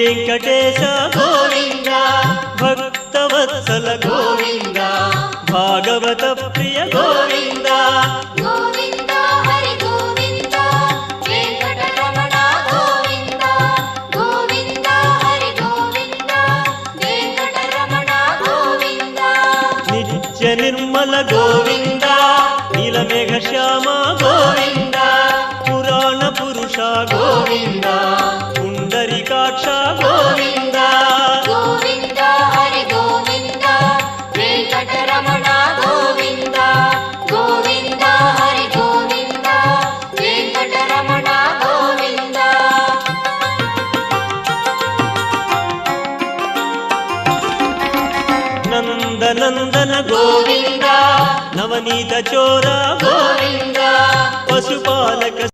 వెంకటేశ గోవింద భక్తవత్సల గోవింద భాగవత ప్రియ గోవింద గోవింద హరి గోవింద వెంకటరమణ గోవింద గోవింద హరి గోవింద వెంకటరమణ గోవింద నిత్య నిర్మల గోవింద నీలమేఘ శ్యామ గోవింద పురాణ పురుష గోవింద పుండరీకాక్ష గోవింద గోవింద హరి గోవింద వెంకటరమణ గోవింద గోవింద హరి గోవింద వెంకటరమణ గోవింద నందనందన గోవింద నవనీత చోర గోవింద పశుపాలక